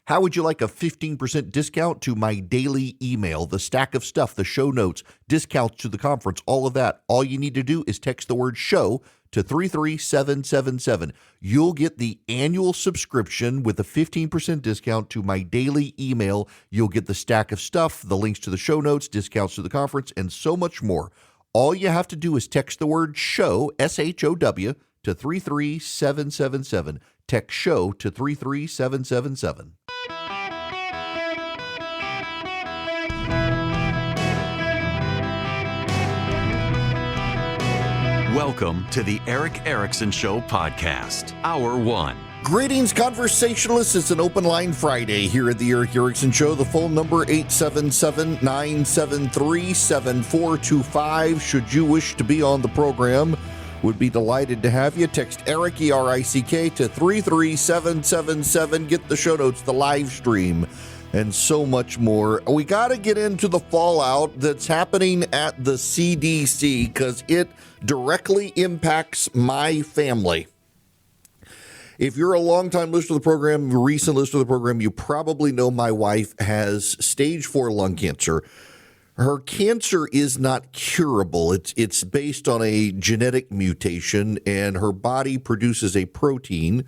How would you like a 15% discount to my daily email, the stack of stuff, the show notes, discounts to the conference, all of that? All you need to do is text the word show to 33777. You'll get the annual subscription with a 15% discount to my daily email. You'll get the stack of stuff, the links to the show notes, discounts to the conference, and so much more. All you have to do is text the word show, SHOW, to 33777. Text show to 33777. Welcome to the Eric Erickson Show podcast, Hour 1. Greetings, conversationalists. It's an open line Friday here at the Eric Erickson Show. The phone number 877-973-7425. Should you wish to be on the program, would be delighted to have you. Text Eric, E-R-I-C-K, to 33777. Get the show notes, the live stream, and so much more. We got to get into the fallout that's happening at the CDC because it directly impacts my family. If you're a longtime listener to the program, a recent listener to the program, you probably know my wife has stage 4 lung cancer. Her cancer is not curable. It's based on a genetic mutation, and her body produces a protein.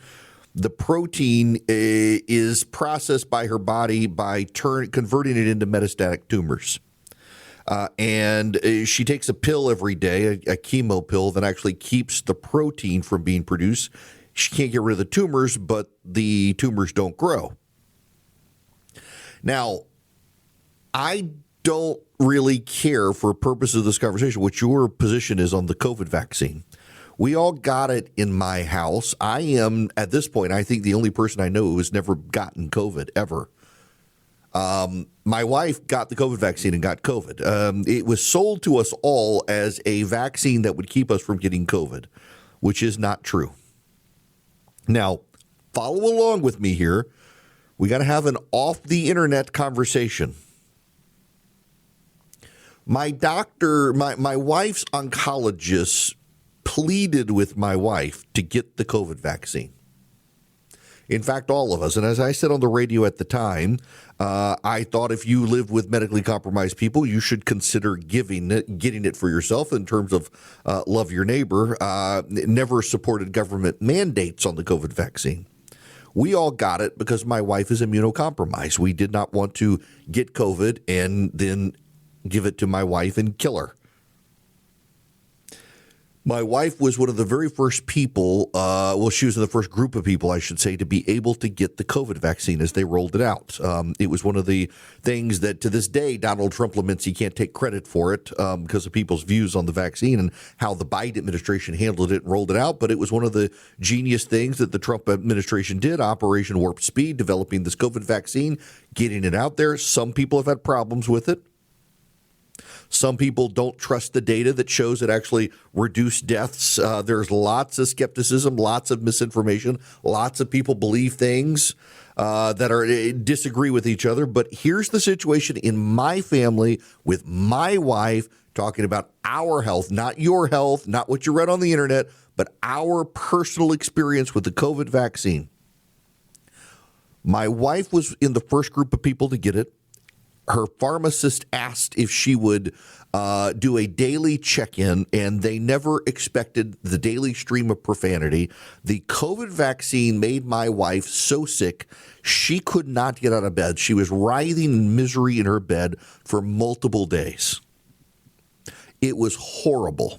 The protein is processed by her body by converting it into metastatic tumors. And she takes a pill every day, a chemo pill that actually keeps the protein from being produced. She can't get rid of the tumors, but the tumors don't grow. Now, I don't really care for purposes of this conversation what your position is on the COVID vaccine. We all got it in my house. I am, at this point, I think the only person I know who has never gotten COVID ever. My wife got the COVID vaccine and got COVID. It was sold to us all as a vaccine that would keep us from getting COVID, which is not true. Now, follow along with me here. We got to have an off-the-internet conversation. My doctor, my wife's oncologist pleaded with my wife to get the COVID vaccine. In fact, all of us. And as I said on the radio at the time, I thought if you live with medically compromised people, you should consider getting it for yourself in terms of love your neighbor. Never supported government mandates on the COVID vaccine. We all got it because my wife is immunocompromised. We did not want to get COVID and then give it to my wife and kill her. My wife was one of the very first people, she was in the first group of people, I should say, to be able to get the COVID vaccine as they rolled it out. It was one of the things that to this day, Donald Trump laments he can't take credit for it because of people's views on the vaccine and how the Biden administration handled it and rolled it out. But it was one of the genius things that the Trump administration did, Operation Warp Speed, developing this COVID vaccine, getting it out there. Some people have had problems with it. Some people don't trust the data that shows it actually reduced deaths. There's lots of skepticism, lots of misinformation. Lots of people believe things that disagree with each other. But here's the situation in my family with my wife talking about our health, not your health, not what you read on the internet, but our personal experience with the COVID vaccine. My wife was in the first group of people to get it. Her pharmacist asked if she would do a daily check-in, and they never expected the daily stream of profanity. The COVID vaccine made my wife so sick, she could not get out of bed. She was writhing in misery in her bed for multiple days. It was horrible.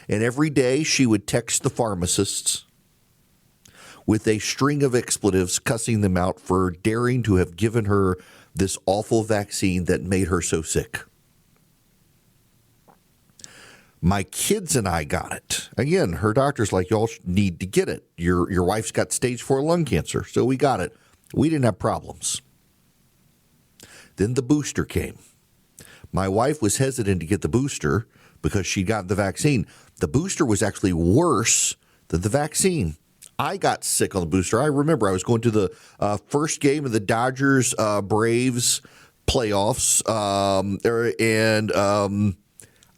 And every day she would text the pharmacists with a string of expletives, cussing them out for daring to have given her this awful vaccine that made her so sick. My kids and I got it. Again, her doctor's like, y'all need to get it. Your wife's got stage 4 lung cancer, so we got it. We didn't have problems. Then the booster came. My wife was hesitant to get the booster because she'd gotten the vaccine. The booster was actually worse than the vaccine. I got sick on the booster. I remember I was going to the first game of the Dodgers-Braves playoffs, and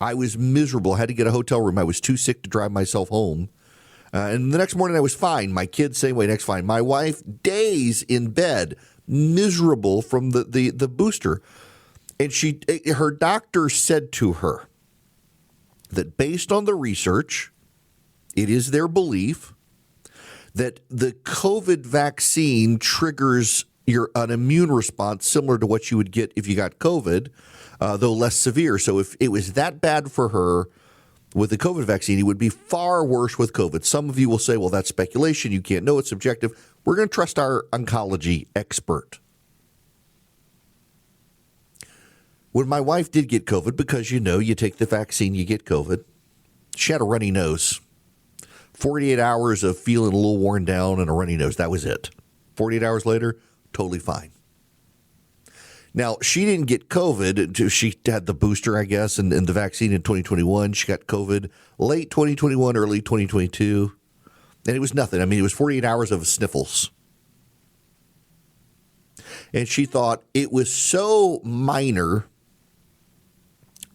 I was miserable. I had to get a hotel room. I was too sick to drive myself home. And the next morning I was fine. My kids same way, next fine. My wife, days in bed, miserable from the booster. And her doctor said to her that based on the research, it is their belief that the COVID vaccine triggers an immune response similar to what you would get if you got COVID, though less severe. So if it was that bad for her with the COVID vaccine, it would be far worse with COVID. Some of you will say, well, that's speculation. You can't know. It's subjective. We're going to trust our oncology expert. When my wife did get COVID, because you take the vaccine, you get COVID, she had a runny nose. 48 hours of feeling a little worn down and a runny nose. That was it. 48 hours later, totally fine. Now, she didn't get COVID. She had the booster, I guess, and the vaccine in 2021. She got COVID late 2021, early 2022. And it was nothing. I mean, it was 48 hours of sniffles. And she thought it was so minor.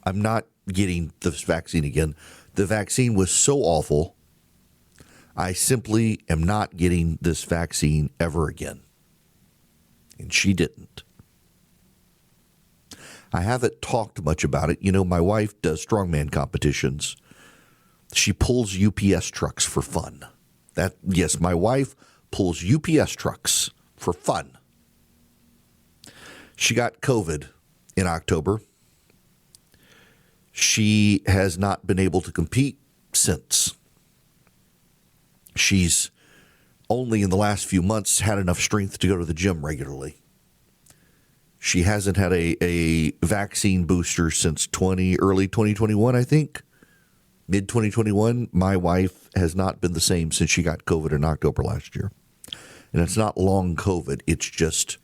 I'm not getting this vaccine again. The vaccine was so awful. I simply am not getting this vaccine ever again. And she didn't. I haven't talked much about it. My wife does strongman competitions. She pulls UPS trucks for fun. Yes, my wife pulls UPS trucks for fun. She got COVID in October. She has not been able to compete since. She's only in the last few months had enough strength to go to the gym regularly. She hasn't had a vaccine booster since early 2021, I think. Mid-2021, my wife has not been the same since she got COVID in October last year. And it's not long COVID. It's just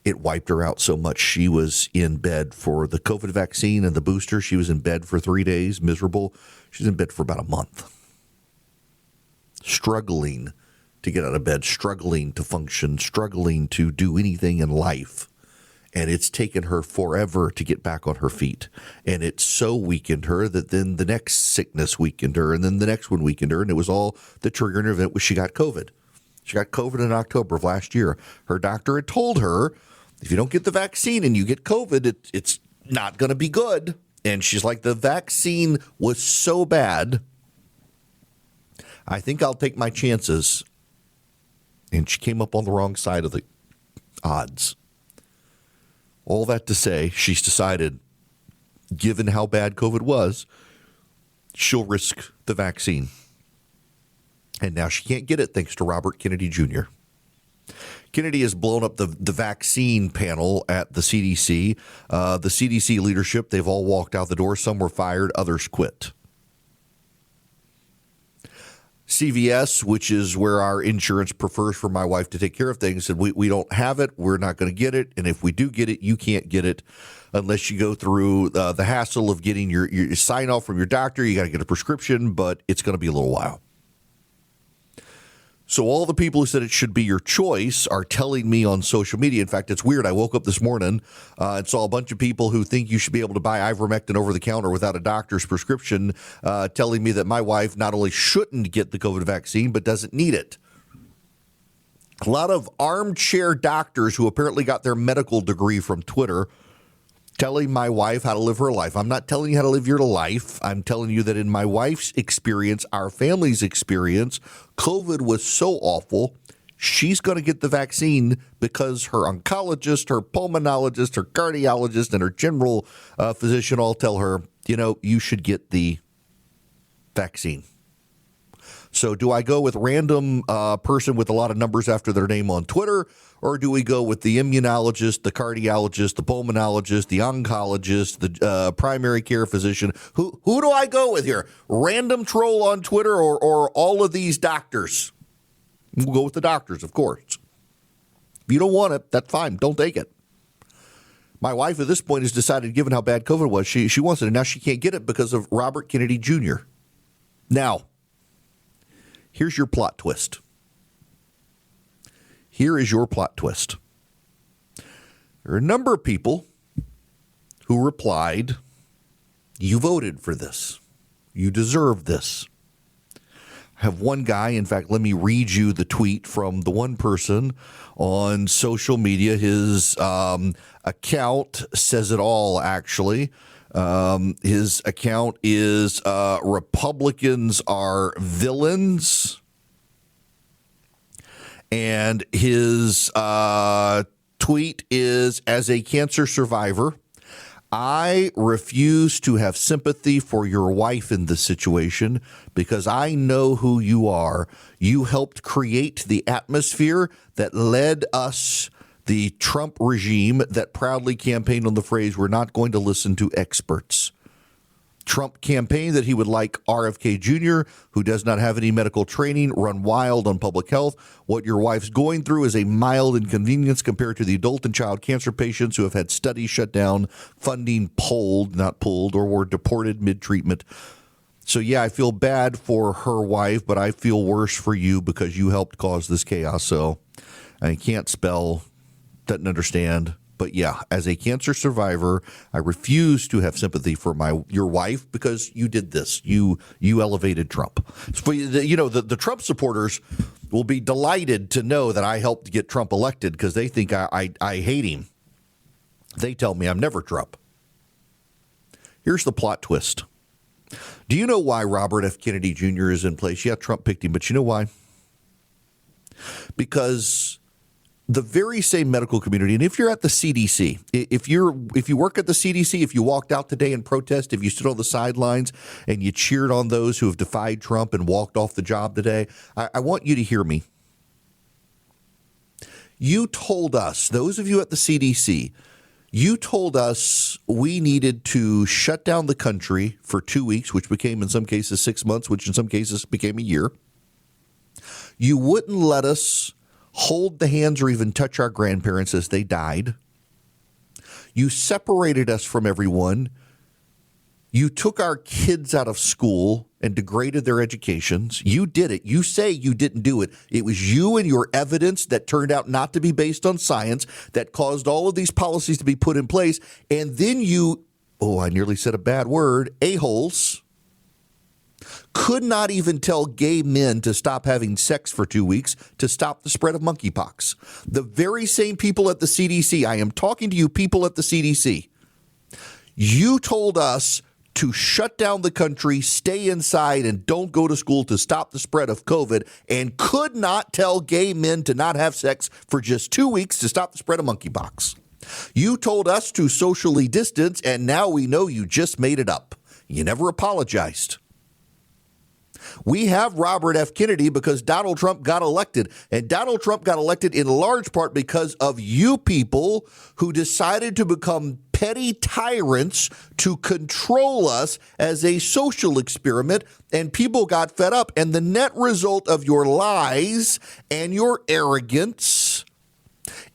it wiped her out so much. She was in bed for the COVID vaccine and the booster. She was in bed for 3 days, miserable. She's in bed for about a month. Struggling to get out of bed, struggling to function, struggling to do anything in life. And it's taken her forever to get back on her feet. And it so weakened her that then the next sickness weakened her, and then the next one weakened her. And it was all the triggering event was she got COVID. She got COVID in October of last year. Her doctor had told her, if you don't get the vaccine and you get COVID, it's not going to be good. And she's like, the vaccine was so bad, I think I'll take my chances. And she came up on the wrong side of the odds. All that to say, she's decided, given how bad COVID was, she'll risk the vaccine. And now she can't get it thanks to Robert Kennedy Jr. Kennedy has blown up the vaccine panel at the CDC. The CDC leadership, they've all walked out the door. Some were fired, others quit. CVS, which is where our insurance prefers for my wife to take care of things, said we don't have it, we're not going to get it, and if we do get it, you can't get it unless you go through the hassle of getting your sign off from your doctor. You got to get a prescription, but it's going to be a little while. So all the people who said it should be your choice are telling me on social media. In fact, it's weird. I woke up this morning and saw a bunch of people who think you should be able to buy ivermectin over the counter without a doctor's prescription, telling me that my wife not only shouldn't get the COVID vaccine, but doesn't need it. A lot of armchair doctors who apparently got their medical degree from Twitter telling my wife how to live her life. I'm not telling you how to live your life. I'm telling you that in my wife's experience, our family's experience, COVID was so awful, she's going to get the vaccine because her oncologist, her pulmonologist, her cardiologist, and her general physician all tell her, you should get the vaccine. So do I go with random person with a lot of numbers after their name on Twitter, or do we go with the immunologist, the cardiologist, the pulmonologist, the oncologist, the primary care physician? Who do I go with here? Random troll on Twitter or all of these doctors? We'll go with the doctors, of course. If you don't want it, that's fine. Don't take it. My wife at this point has decided, given how bad COVID was, she wants it, and now she can't get it because of Robert Kennedy Jr. Now, here's your plot twist. Here is your plot twist. There are a number of people who replied, you voted for this. You deserve this. have one guy. In fact, let me read you the tweet from the one person on social media. His account says it all, actually. His account is Republicans are villains. And his tweet is, as a cancer survivor, I refuse to have sympathy for your wife in this situation because I know who you are. You helped create the atmosphere that led us, the Trump regime, that proudly campaigned on the phrase, we're not going to listen to experts. Trump campaigned that he would like RFK Jr., who does not have any medical training, run wild on public health. What your wife's going through is a mild inconvenience compared to the adult and child cancer patients who have had studies shut down, funding pulled, not pulled, or were deported mid-treatment. So, yeah, I feel bad for her wife, but I feel worse for you because you helped cause this chaos. So I can't spell, doesn't understand. But yeah, as a cancer survivor, I refuse to have sympathy for your wife because you did this. You elevated Trump. So, the Trump supporters will be delighted to know that I helped get Trump elected because they think I hate him. They tell me I'm never Trump. Here's the plot twist. Do you know why Robert F. Kennedy Jr. is in place? Yeah, Trump picked him, but you know why? Because the very same medical community, and if you're at the CDC, if you work at the CDC, if you walked out today in protest, if you stood on the sidelines and you cheered on those who have defied Trump and walked off the job today, I want you to hear me. You told us, those of you at the CDC, you told us we needed to shut down the country for 2 weeks, which became in some cases 6 months, which in some cases became a year. You wouldn't let us hold the hands or even touch our grandparents as they died. You separated us from everyone. You took our kids out of school and degraded their educations. You did it. You say you didn't do it. It was you and your evidence that turned out not to be based on science that caused all of these policies to be put in place. And then you, I nearly said a bad word, a-holes, could not even tell gay men to stop having sex for 2 weeks to stop the spread of monkeypox. The very same people at the CDC, I am talking to you people at the CDC, you told us to shut down the country, stay inside, and don't go to school to stop the spread of COVID, and could not tell gay men to not have sex for just 2 weeks to stop the spread of monkeypox. You told us to socially distance, and now we know you just made it up. You never apologized. We have Robert F. Kennedy because Donald Trump got elected. And Donald Trump got elected in large part because of you people who decided to become petty tyrants to control us as a social experiment. And people got fed up. And the net result of your lies and your arrogance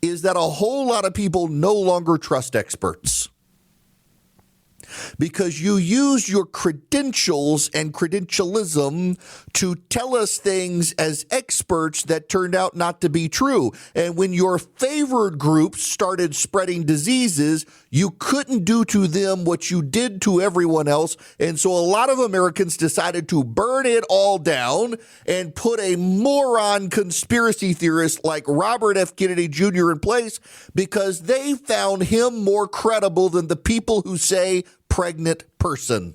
is that a whole lot of people no longer trust experts. Because you use your credentials and credentialism to tell us things as experts that turned out not to be true. And when your favored groups started spreading diseases, you couldn't do to them what you did to everyone else. And so a lot of Americans decided to burn it all down and put a moron conspiracy theorist like Robert F. Kennedy Jr. in place because they found him more credible than the people who say pregnant person.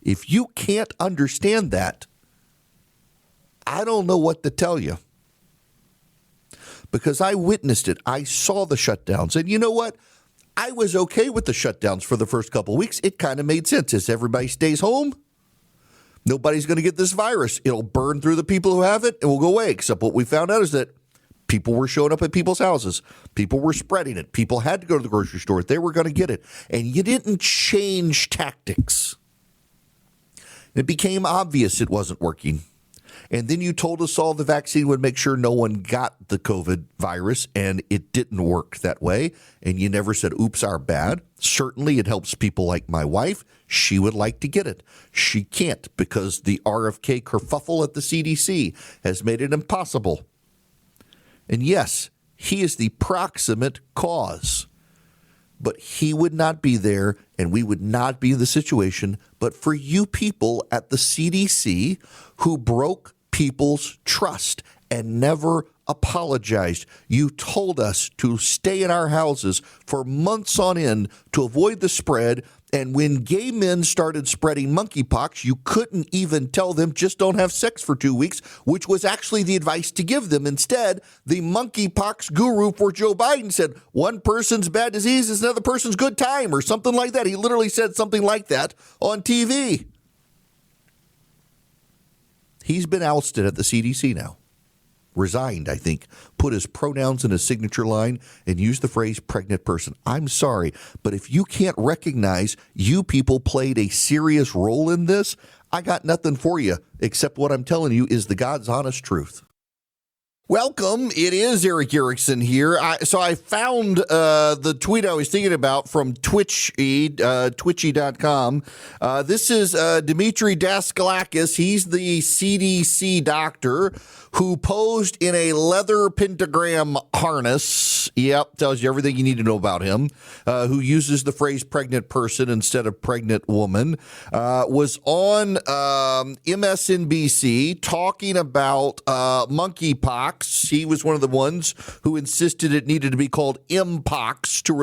If you can't understand that, I don't know what to tell you. Because I witnessed it. I saw the shutdowns. And you know what? I was okay with the shutdowns for the first couple of weeks. It kind of made sense. As everybody stays home, nobody's going to get this virus. It'll burn through the people who have it and will go away. Except what we found out is that people were showing up at people's houses. People were spreading it. People had to go to the grocery store. They were going to get it. And you didn't change tactics. It became obvious it wasn't working. And then you told us all the vaccine would make sure no one got the COVID virus, and it didn't work that way. And you never said, oops, our bad. Certainly it helps people like my wife. She would like to get it. She can't because the RFK kerfuffle at the CDC has made it impossible. And yes, he is the proximate cause. but he would not be there and we would not be in the situation. But for you people at the CDC who broke people's trust and never apologized, you told us to stay in our houses for months on end to avoid the spread. And when gay men started spreading monkeypox, you couldn't even tell them just don't have sex for 2 weeks, which was actually the advice to give them. Instead, the monkeypox guru for Joe Biden said one person's bad disease is another person's good time or something like that. He literally said something like that on TV. He's been ousted at the CDC now. Resigned, I think, put his pronouns in his signature line and used the phrase pregnant person. I'm sorry, but if you can't recognize you people played a serious role in this, I got nothing for you except what I'm telling you is the God's honest truth. Welcome. It is Eric Erickson here. So I found the tweet I was thinking about from twitchy.com. This is Dimitri Daskalakis. He's the CDC doctor who posed in a leather pentagram harness. Yep, tells you everything you need to know about him. Who uses the phrase pregnant person instead of pregnant woman. Was on MSNBC talking about monkeypox. He was one of the ones who insisted it needed to be called Mpox to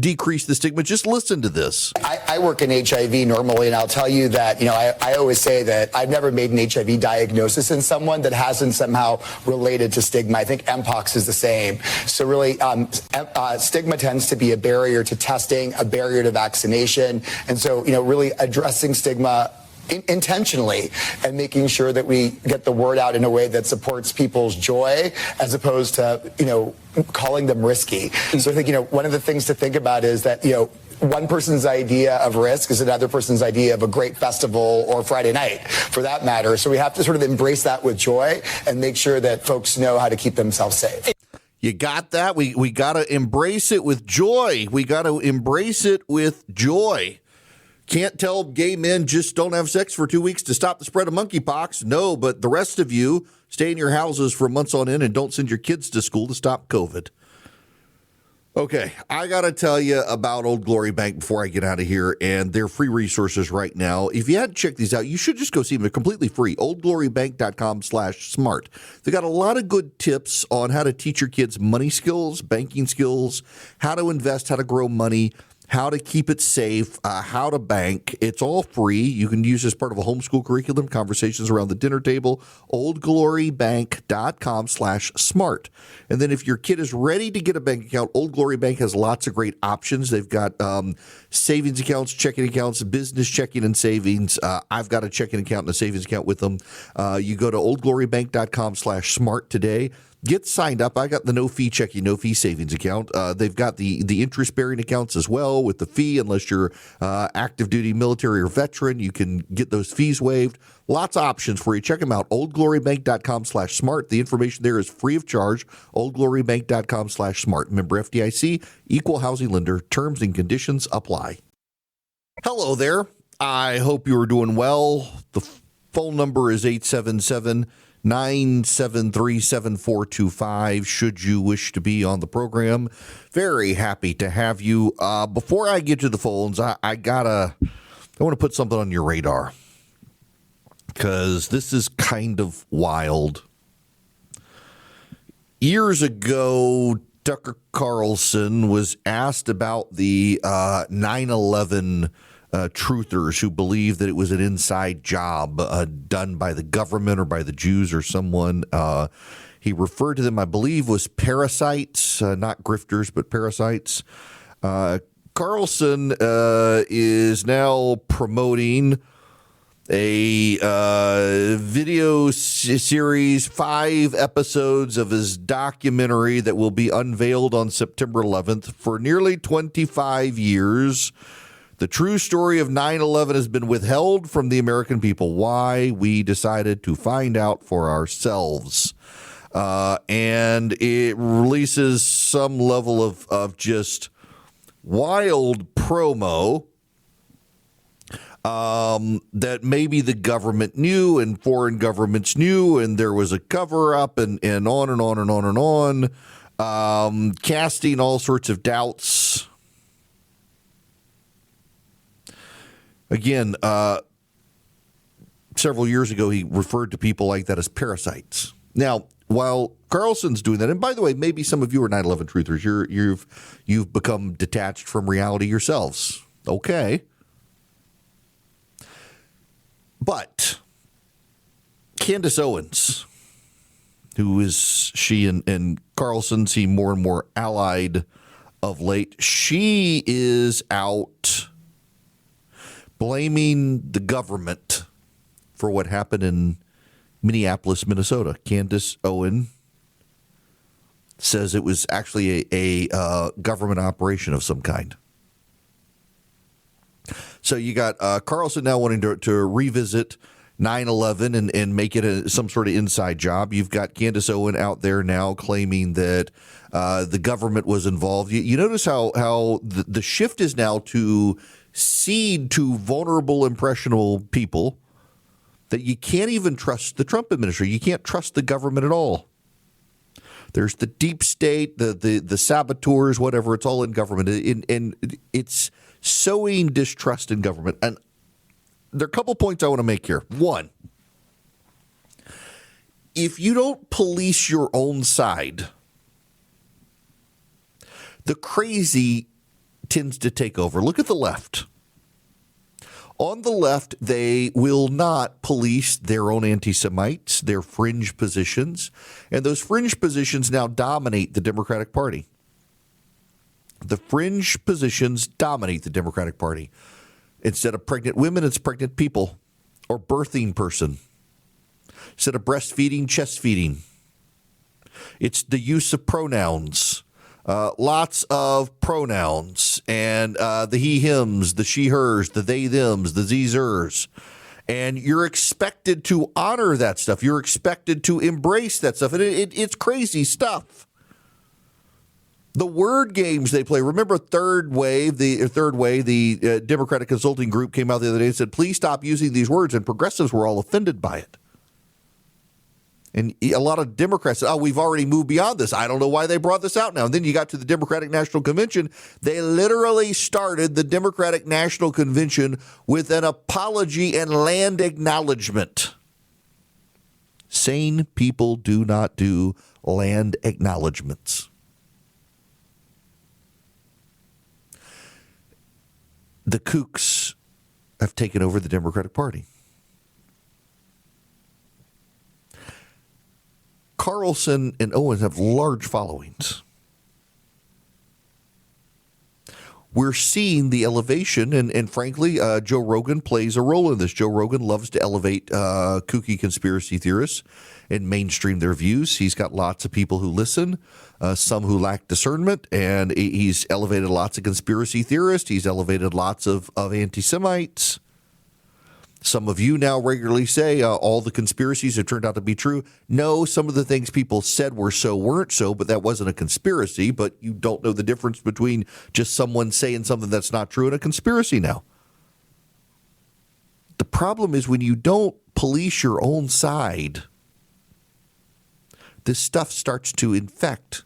decrease the stigma. Just listen to this. I work in HIV normally, and I'll tell you that, I always say that I've never made an HIV diagnosis in someone that hasn't somehow related to stigma. I think Mpox is the same. So really, stigma tends to be a barrier to testing, a barrier to vaccination. And so, really addressing stigma intentionally and making sure that we get the word out in a way that supports people's joy as opposed to, calling them risky. So I think, one of the things to think about is that, one person's idea of risk is another person's idea of a great festival or Friday night, for that matter. So we have to sort of embrace that with joy and make sure that folks know how to keep themselves safe. You got that? We got to embrace it with joy. We got to embrace it with joy. Can't tell gay men just don't have sex for 2 weeks to stop the spread of monkeypox. No, but the rest of you stay in your houses for months on end and don't send your kids to school to stop COVID. Okay, I got to tell you about Old Glory Bank before I get out of here, and their free resources right now. If you hadn't checked these out, you should just go see them. They're completely free. oldglorybank.com/smart. They got a lot of good tips on how to teach your kids money skills, banking skills, how to invest, how to grow money, how to keep it safe, how to bank. It's all free. You can use as part of a homeschool curriculum, conversations around the dinner table, oldglorybank.com/smart. And then if your kid is ready to get a bank account, Old Glory Bank has lots of great options. They've got savings accounts, checking accounts, business checking and savings. I've got a checking account and a savings account with them. You go to oldglorybank.com/smart today. Get signed up. I got the no-fee checking, no-fee savings account. They've got the interest-bearing accounts as well with the fee. Unless you're active-duty military or veteran, you can get those fees waived. Lots of options for you. Check them out, oldglorybank.com/smart. The information there is free of charge, oldglorybank.com/smart. Member FDIC, equal housing lender. Terms and conditions apply. Hello there. I hope you are doing well. The phone number is 877-973-7425 should you wish to be on the program. Very happy to have you. Before I get to the phones, I want to put something on your radar because this is kind of wild. Years ago, Tucker Carlson was asked about the 9/11 truthers who believe that it was an inside job done by the government or by the Jews or someone. He referred to them, I believe, was parasites, not grifters, but parasites. Carlson is now promoting a video series, 5 episodes of his documentary that will be unveiled on September 11th. For nearly 25 years, the true story of 9/11 has been withheld from the American people. Why? We decided to find out for ourselves. And it releases some level of just wild promo that maybe the government knew and foreign governments knew, and there was a cover-up and on and on and on and on, casting all sorts of doubts Again, several years ago, he referred to people like that as parasites. Now, while Carlson's doing that, and by the way, maybe some of you are 9/11 truthers. You've become detached from reality yourselves. Okay. But Candace Owens, who is she and Carlson seem more and more allied of late, she is out blaming the government for what happened in Minneapolis, Minnesota. Candace Owens says it was actually a government operation of some kind. So you got Carlson now wanting to revisit 9/11 and make it some sort of inside job. You've got Candace Owens out there now claiming that the government was involved. You notice how the shift is now to cede to vulnerable, impressionable people that you can't even trust the Trump administration. You can't trust the government at all. There's the deep state, the saboteurs, whatever. It's all in government, and it's sowing distrust in government. And there are a couple points I want to make here. One, if you don't police your own side, the crazy tends to take over. Look at the left. On the left, they will not police their own anti-Semites, their fringe positions, and those fringe positions now dominate the Democratic Party. The fringe positions dominate the Democratic Party. Instead of pregnant women, it's pregnant people or birthing person. Instead of breastfeeding, chest feeding. It's the use of pronouns. Lots of pronouns and the he, hims, the she, hers, the they, thems, the these, hers. And you're expected to honor that stuff. You're expected to embrace that stuff. And it's crazy stuff. The word games they play. Remember Third Way, the Democratic Consulting Group came out the other day and said, please stop using these words. And progressives were all offended by it. And a lot of Democrats said, we've already moved beyond this. I don't know why they brought this out now. And then you got to the Democratic National Convention. They literally started the Democratic National Convention with an apology and land acknowledgement. Sane people do not do land acknowledgments. The kooks have taken over the Democratic Party. Carlson and Owens have large followings. We're seeing the elevation, and frankly, Joe Rogan plays a role in this. Joe Rogan loves to elevate kooky conspiracy theorists and mainstream their views. He's got lots of people who listen, some who lack discernment, and he's elevated lots of conspiracy theorists. He's elevated lots of anti-Semites. Some of you now regularly say all the conspiracies have turned out to be true. No, some of the things people said were so weren't so, but that wasn't a conspiracy. But you don't know the difference between just someone saying something that's not true and a conspiracy now. The problem is when you don't police your own side, this stuff starts to infect.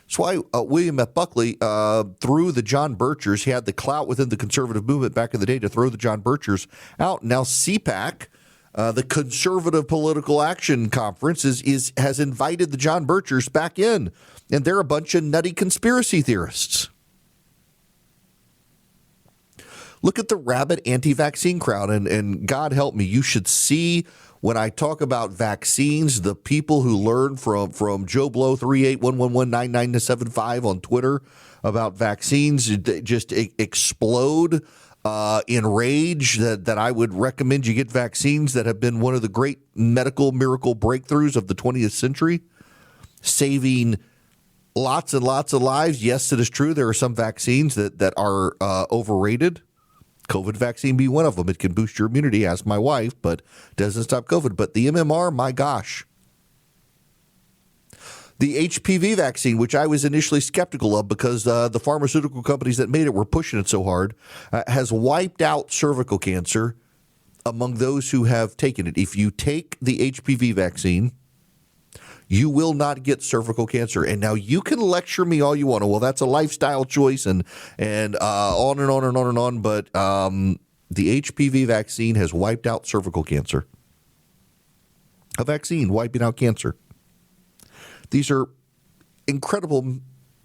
That's why William F. Buckley threw the John Birchers. He had the clout within the conservative movement back in the day to throw the John Birchers out. Now CPAC, the Conservative Political Action Conference, has invited the John Birchers back in, and they're a bunch of nutty conspiracy theorists. Look at the rabid anti-vaccine crowd, and God help me, you should see when I talk about vaccines, the people who learn from Joe Blow 381119975 on Twitter about vaccines just explode in rage that I would recommend you get vaccines that have been one of the great medical miracle breakthroughs of the 20th century, saving lots and lots of lives. Yes, it is true. There are some vaccines that are overrated. COVID vaccine be one of them. It can boost your immunity, ask my wife, but doesn't stop COVID. But the MMR, my gosh. The HPV vaccine, which I was initially skeptical of because the pharmaceutical companies that made it were pushing it so hard, has wiped out cervical cancer among those who have taken it. If you take the HPV vaccine, you will not get cervical cancer. And now you can lecture me all you want. Well, that's a lifestyle choice and on and on and on and on. But The HPV vaccine has wiped out cervical cancer. A vaccine wiping out cancer. These are incredible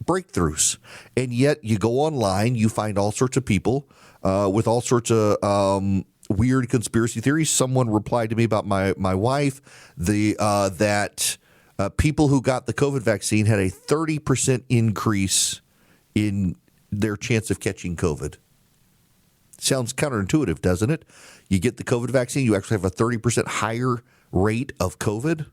breakthroughs. And yet you go online, you find all sorts of people with all sorts of weird conspiracy theories. Someone replied to me about my wife, that people who got the COVID vaccine had a 30% increase in their chance of catching COVID. Sounds counterintuitive, doesn't it? You get the COVID vaccine, you actually have a 30% higher rate of COVID.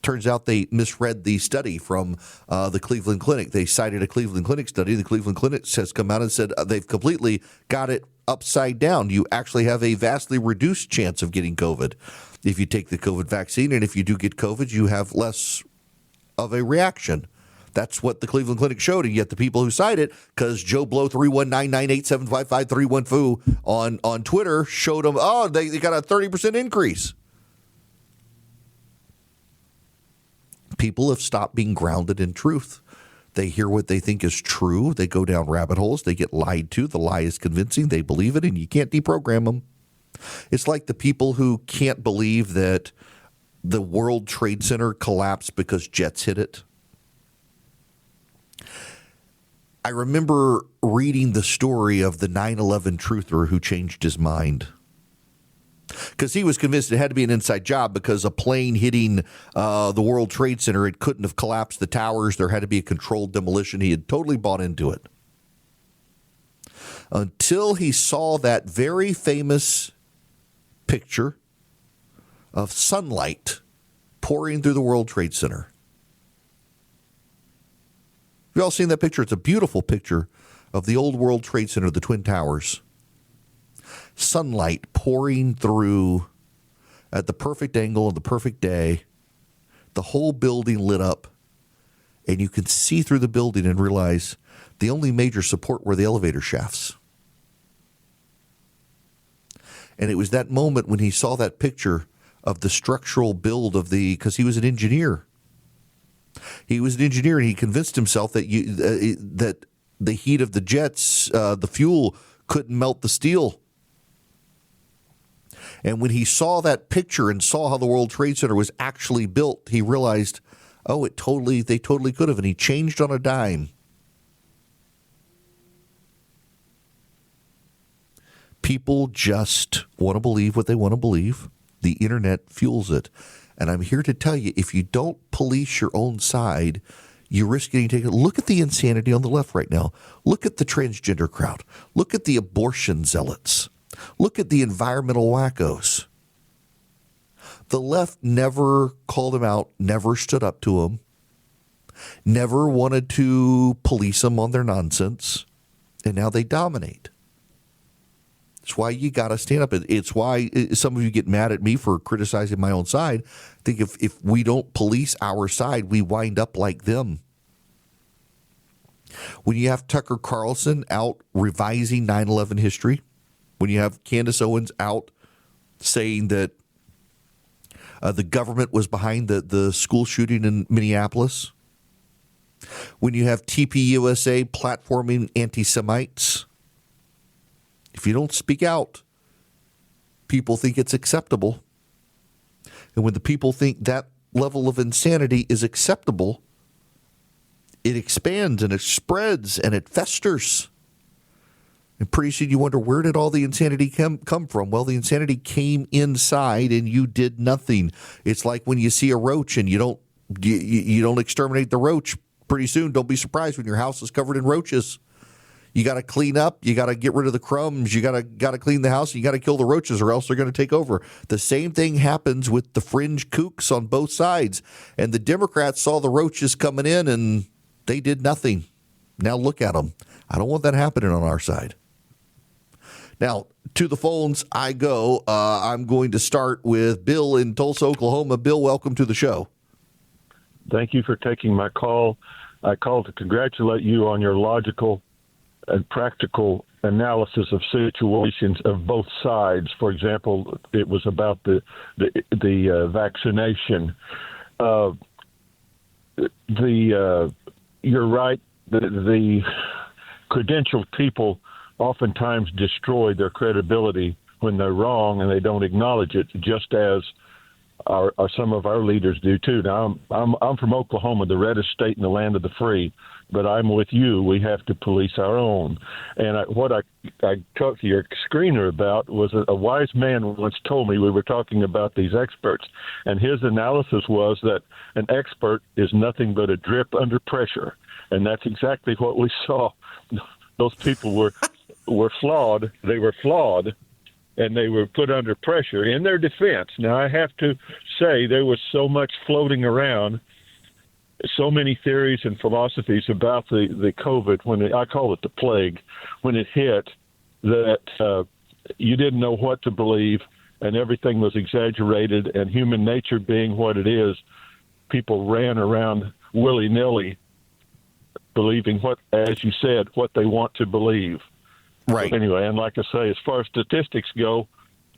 Turns out they misread the study from the Cleveland Clinic. They cited a Cleveland Clinic study. The Cleveland Clinic has come out and said they've completely got it upside down. You actually have a vastly reduced chance of getting COVID if you take the COVID vaccine. And if you do get COVID, you have less of a reaction. That's what the Cleveland Clinic showed, and yet the people who cite it, because Joe Blow 319-987-5531 on Twitter showed them, they got a 30% increase. People have stopped being grounded in truth. They hear what they think is true. They go down rabbit holes. They get lied to. The lie is convincing. They believe it, and you can't deprogram them. It's like the people who can't believe that the World Trade Center collapsed because jets hit it. I remember reading the story of the 9/11 truther who changed his mind. Because he was convinced it had to be an inside job because a plane hitting the World Trade Center, it couldn't have collapsed the towers. There had to be a controlled demolition. He had totally bought into it. Until he saw that very famous picture of sunlight pouring through the World Trade Center. Have you all seen that picture? It's a beautiful picture of the old World Trade Center, the Twin Towers. Sunlight pouring through at the perfect angle on the perfect day. The whole building lit up. And you can see through the building and realize the only major support were the elevator shafts. And it was that moment when he saw that picture of the structural build of because he was an engineer. He was an engineer, and he convinced himself that that the heat of the jets, the fuel, couldn't melt the steel. And when he saw that picture and saw how the World Trade Center was actually built, he realized, they totally could have, and he changed on a dime. People just want to believe what they want to believe. The internet fuels it. And I'm here to tell you, if you don't police your own side, you risk getting taken. Look at the insanity on the left right now. Look at the transgender crowd. Look at the abortion zealots. Look at the environmental wackos. The left never called them out, never stood up to them, never wanted to police them on their nonsense, and now they dominate. It's why you got to stand up. It's why some of you get mad at me for criticizing my own side. I think if we don't police our side, we wind up like them. When you have Tucker Carlson out revising 9/11 history, when you have Candace Owens out saying that the government was behind the school shooting in Minneapolis, when you have TPUSA platforming anti-Semites, if you don't speak out, people think it's acceptable. And when the people think that level of insanity is acceptable, it expands and it spreads and it festers. And pretty soon you wonder, where did all the insanity come from? Well, the insanity came inside and you did nothing. It's like when you see a roach and you don't exterminate the roach. Pretty soon, don't be surprised when your house is covered in roaches. You got to clean up. You got to get rid of the crumbs. You got to clean the house. You got to kill the roaches, or else they're going to take over. The same thing happens with the fringe kooks on both sides. And the Democrats saw the roaches coming in, and they did nothing. Now look at them. I don't want that happening on our side. Now, to the phones I go. I'm going to start with Bill in Tulsa, Oklahoma. Bill, welcome to the show. Thank you for taking my call. I called to congratulate you on your logical and practical analysis of situations of both sides. For example, it was about the vaccination. You're right. The credentialed people oftentimes destroy their credibility when they're wrong and they don't acknowledge it, just as some of our leaders do too. Now, I'm from Oklahoma, the reddest state in the land of the free, but I'm with you. We have to police our own. And what I talked to your screener about was a wise man once told me, we were talking about these experts, and his analysis was that an expert is nothing but a drip under pressure. And that's exactly what we saw. Those people were flawed. They were flawed, and they were put under pressure in their defense. Now, I have to say there was so much floating around, so many theories and philosophies about the COVID, I call it the plague, when it hit, that you didn't know what to believe, and everything was exaggerated, and human nature being what it is, people ran around willy-nilly believing what, as you said, what they want to believe. Right. So anyway, and like I say, as far as statistics go,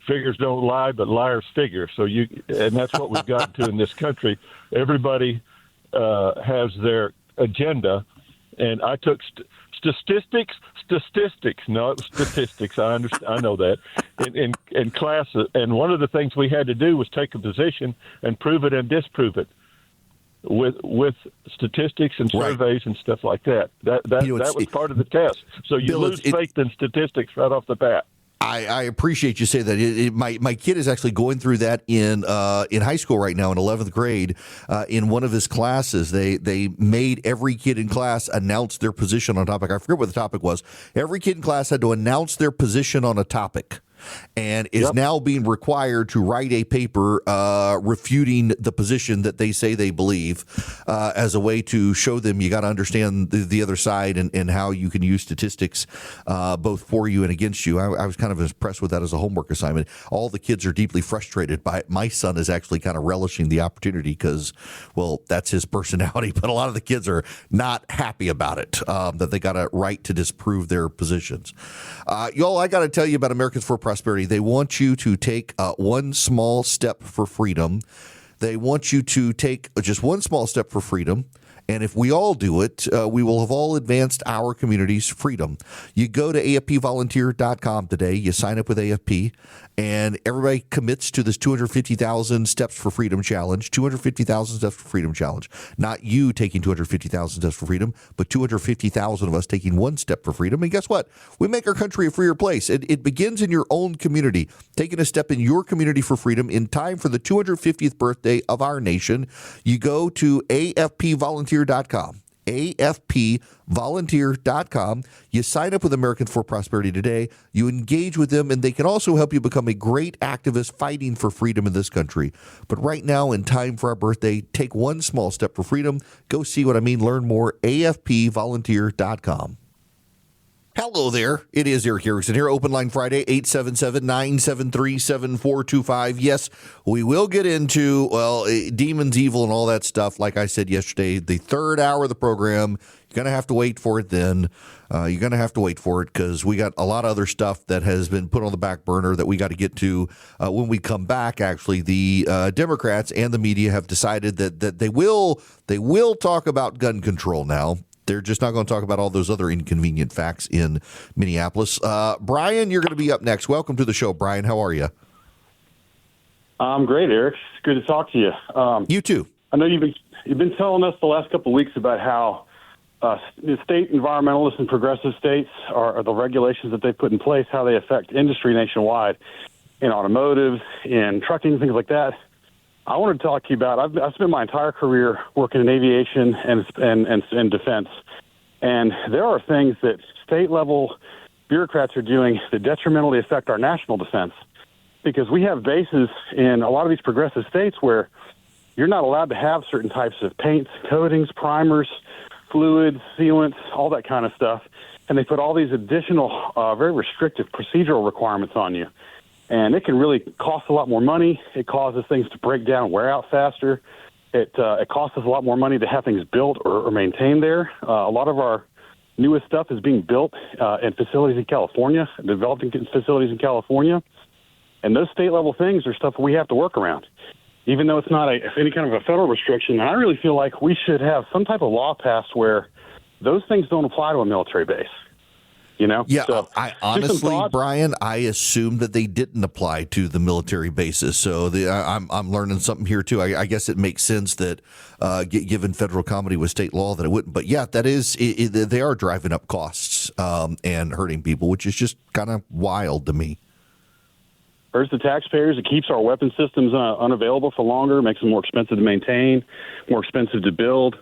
figures don't lie, but liars figure. And that's what we've gotten to in this country. Everybody has their agenda, and I took statistics. No, it was statistics. I know that in class, and one of the things we had to do was take a position and prove it and disprove it with statistics and surveys and stuff like that. That was part of the test. So you lose faith in statistics right off the bat. I appreciate you say that. My kid is actually going through that in high school right now in 11th grade. In one of his classes, they made every kid in class announce their position on a topic. I forget what the topic was. Every kid in class had to announce their position on a topic, and is now being required to write a paper refuting the position that they say they believe, as a way to show them you got to understand the other side and how you can use statistics both for you and against you. I was kind of impressed with that as a homework assignment. All the kids are deeply frustrated by it. My son is actually kind of relishing the opportunity because, well, that's his personality, but a lot of the kids are not happy about it, that they got a right to disprove their positions. Y'all, I got to tell you about Americans for Prosperity. They want you to take one small step for freedom. They want you to take just one small step for freedom. And if we all do it, we will have all advanced our community's freedom. You go to AFPvolunteer.com today. You sign up with AFP, and everybody commits to this 250,000 Steps for Freedom Challenge. 250,000 Steps for Freedom Challenge. Not you taking 250,000 steps for freedom, but 250,000 of us taking one step for freedom. And guess what? We make our country a freer place. It begins in your own community. Taking a step in your community for freedom in time for the 250th birthday of our nation. You go to AFPvolunteer.com. AFPvolunteer.com. You sign up with Americans for Prosperity today. You engage with them, and they can also help you become a great activist fighting for freedom in this country. But right now, in time for our birthday, take one small step for freedom. Go see what I mean. Learn more. AFPvolunteer.com. Hello there. It is Eric Erickson here. Open Line Friday, 877-973-7425. Yes, we will get into, demons, evil, and all that stuff. Like I said yesterday, the third hour of the program, you're going to have to wait for it then. You're going to have to wait for it because we got a lot of other stuff that has been put on the back burner that we got to get to when we come back. Actually, the Democrats and the media have decided that they will talk about gun control now. They're just not going to talk about all those other inconvenient facts in Minneapolis. Brian, you're going to be up next. Welcome to the show, Brian. How are you? I'm great, Eric. It's good to talk to you. You too. I know you've been telling us the last couple of weeks about how the state environmentalists and progressive states are the regulations that they put in place, how they affect industry nationwide in automotive, in trucking, things like that. I wanted to talk to you about, I've spent my entire career working in aviation and defense, and there are things that state-level bureaucrats are doing that detrimentally affect our national defense, because we have bases in a lot of these progressive states where you're not allowed to have certain types of paints, coatings, primers, fluids, sealants, all that kind of stuff, and they put all these additional, very restrictive procedural requirements on you. And it can really cost a lot more money. It causes things to break down and wear out faster. It costs us a lot more money to have things built or maintained there. A lot of our newest stuff is being built in facilities in California, developing facilities in California. And those state-level things are stuff we have to work around, even though it's not any kind of a federal restriction. And I really feel like we should have some type of law passed where those things don't apply to a military base. You know? Yeah, So, I just some honestly, thoughts. Brian, I assumed that they didn't apply to the military bases. So I'm learning something here too. I guess it makes sense that given federal comedy with state law that it wouldn't. But yeah, that is they are driving up costs and hurting people, which is just kind of wild to me. Hurts the taxpayers. It keeps our weapon systems unavailable for longer, makes them more expensive to maintain, more expensive to build.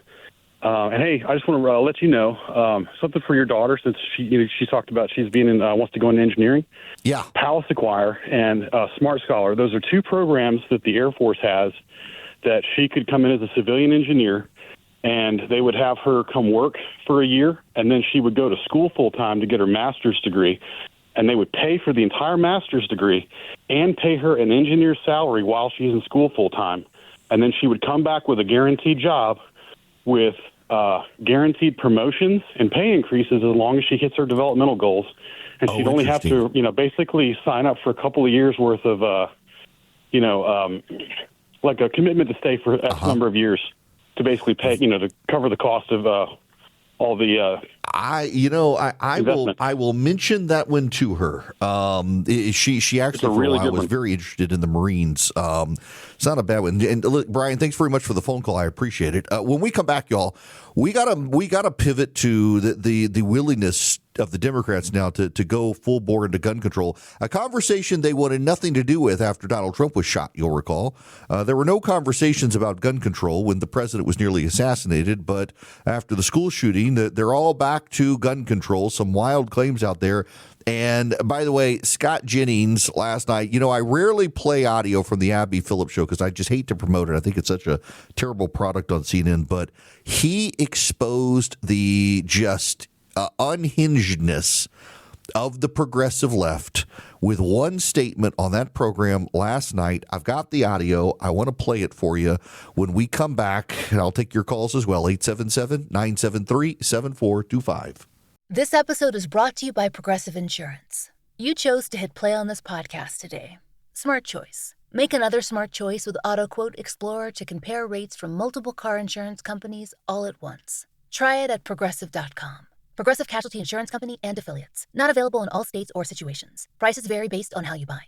And hey, I just want to let you know something for your daughter, since she talked about she's wants to go into engineering. Yeah, Palace Acquire and Smart Scholar. Those are two programs that the Air Force has that she could come in as a civilian engineer, and they would have her come work for a year, and then she would go to school full time to get her master's degree, and they would pay for the entire master's degree and pay her an engineer's salary while she's in school full time, and then she would come back with a guaranteed job with guaranteed promotions and pay increases as long as she hits her developmental goals. And she'd only have to, basically sign up for a couple of years worth of, like a commitment to stay for X number of years to basically pay, to cover the cost of all the. I will mention that one to her. She actually for a while was very interested in the Marines. It's not a bad one. And look, Brian, thanks very much for the phone call. I appreciate it. When we come back, y'all, we gotta pivot to the willingness of the Democrats now to go full bore into gun control, a conversation they wanted nothing to do with after Donald Trump was shot, you'll recall. There were no conversations about gun control when the president was nearly assassinated, but after the school shooting, they're all back to gun control, some wild claims out there. And by the way, Scott Jennings last night, I rarely play audio from the Abby Phillips show because I just hate to promote it. I think it's such a terrible product on CNN, but he exposed the just unhingedness of the progressive left with one statement on that program last night. I've got the audio. I want to play it for you when we come back. And I'll take your calls as well. 877-973-7425. This episode is brought to you by Progressive Insurance. You chose to hit play on this podcast today. Smart choice. Make another smart choice with AutoQuote Explorer to compare rates from multiple car insurance companies all at once. Try it at Progressive.com. Progressive Casualty Insurance Company and Affiliates. Not available in all states or situations. Prices vary based on how you buy.